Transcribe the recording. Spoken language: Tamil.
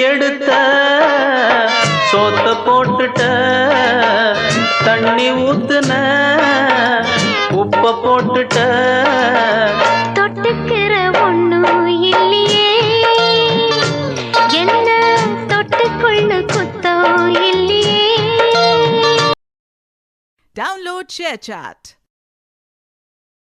எடுத்த சோத்த போட்டுட்ட தண்ணி ஊத்துன உப்ப போட்டுட்ட தொட்டுக்கிற ஒண்ணும் இல்லையே என்ன தொட்டுக்கொள்ள குத்தம் இல்லையே. Download ShareChat.